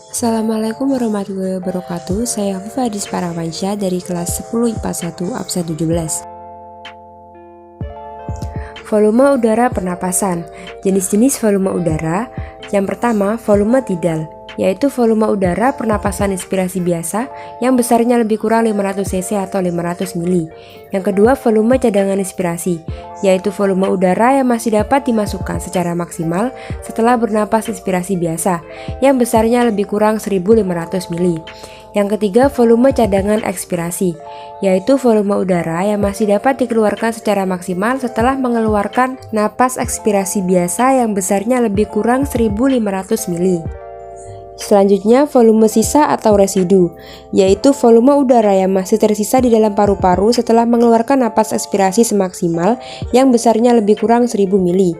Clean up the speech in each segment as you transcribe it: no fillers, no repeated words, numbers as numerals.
Assalamualaikum warahmatullahi wabarakatuh. Saya Hafifah Hadis Parawansyah dari kelas 10 IPA 1 absen 17. Volume udara pernapasan. Jenis-jenis volume udara. Yang pertama, volume tidal, yaitu volume udara pernapasan inspirasi biasa yang besarnya lebih kurang 500 cc atau 500 mili. Yang kedua, volume cadangan inspirasi, yaitu volume udara yang masih dapat dimasukkan secara maksimal setelah bernapas inspirasi biasa yang besarnya lebih kurang 1500 mili. Yang ketiga, volume cadangan ekspirasi, yaitu volume udara yang masih dapat dikeluarkan secara maksimal setelah mengeluarkan napas ekspirasi biasa yang besarnya lebih kurang 1500 mili. Selanjutnya, volume sisa atau residu, yaitu volume udara yang masih tersisa di dalam paru-paru setelah mengeluarkan napas ekspirasi semaksimal yang besarnya lebih kurang 1000 mili.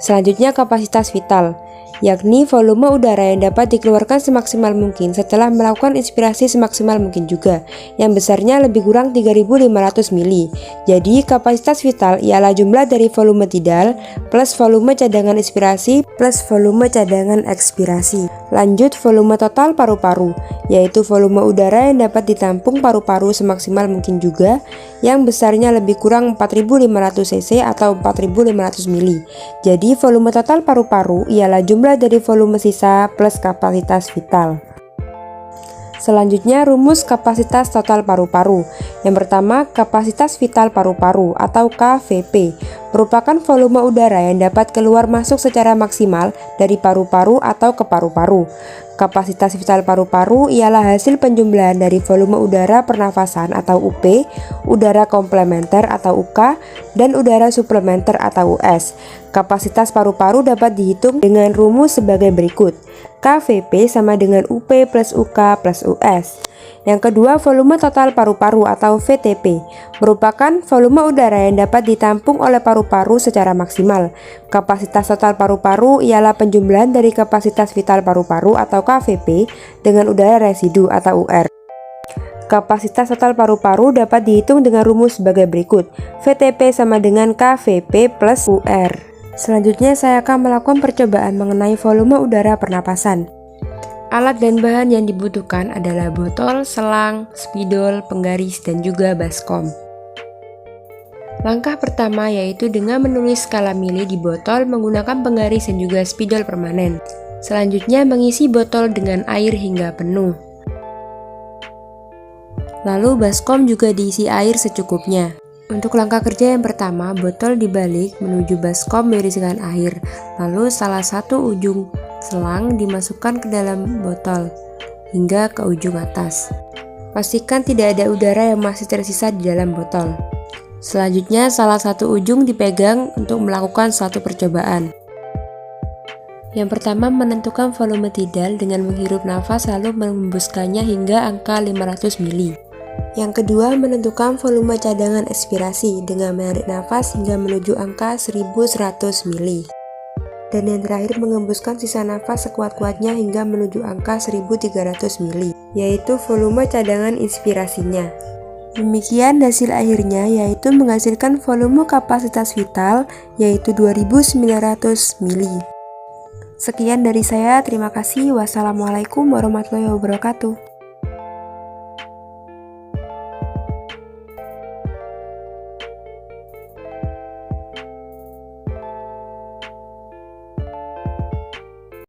Selanjutnya, kapasitas vital, yakni volume udara yang dapat dikeluarkan semaksimal mungkin setelah melakukan inspirasi semaksimal mungkin juga, yang besarnya lebih kurang 3500 mili. Jadi, kapasitas vital ialah jumlah dari volume tidal plus volume cadangan inspirasi plus volume cadangan ekspirasi. Lanjut, volume total paru-paru, yaitu volume udara yang dapat ditampung paru-paru semaksimal mungkin juga, yang besarnya lebih kurang 4500 cc atau 4500 mili. Jadi, volume total paru-paru ialah jumlah dari volume sisa plus kapasitas vital. Selanjutnya, rumus kapasitas total paru-paru. Yang pertama, kapasitas vital paru-paru atau KVP merupakan volume udara yang dapat keluar masuk secara maksimal dari paru-paru atau ke paru-paru. Kapasitas vital paru-paru ialah hasil penjumlahan dari volume udara pernafasan atau UP, udara komplementer atau UK, dan udara suplementer atau US. Kapasitas paru-paru dapat dihitung dengan rumus sebagai berikut. KVP sama dengan UP plus UK plus US. Yang kedua, volume total paru-paru atau VTP merupakan volume udara yang dapat ditampung oleh paru-paru secara maksimal. Kapasitas total paru-paru ialah penjumlahan dari kapasitas vital paru-paru atau KVP dengan udara residu atau UR. Kapasitas total paru-paru dapat dihitung dengan rumus sebagai berikut. VTP sama dengan KVP plus UR. Selanjutnya, saya akan melakukan percobaan mengenai volume udara pernapasan. Alat dan bahan yang dibutuhkan adalah botol, selang, spidol, penggaris, dan juga baskom. Langkah pertama yaitu dengan menulis skala mili di botol menggunakan penggaris dan juga spidol permanen. Selanjutnya, mengisi botol dengan air hingga penuh. Lalu baskom juga diisi air secukupnya. Untuk langkah kerja yang pertama, botol dibalik menuju baskom berisikan air. Lalu salah satu ujung selang dimasukkan ke dalam botol hingga ke ujung atas. Pastikan tidak ada udara yang masih tersisa di dalam botol. Selanjutnya, salah satu ujung dipegang untuk melakukan suatu percobaan. Yang pertama, menentukan volume tidal dengan menghirup nafas lalu menghembuskannya hingga angka 500 mili. Yang kedua, menentukan volume cadangan ekspirasi dengan menarik nafas hingga menuju angka 1100 mili. Dan yang terakhir, mengembuskan sisa nafas sekuat-kuatnya hingga menuju angka 1300 mili, yaitu volume cadangan inspirasinya. Demikian hasil akhirnya, yaitu menghasilkan volume kapasitas vital yaitu 2900 mili. Sekian dari saya, terima kasih. Wassalamualaikum warahmatullahi wabarakatuh.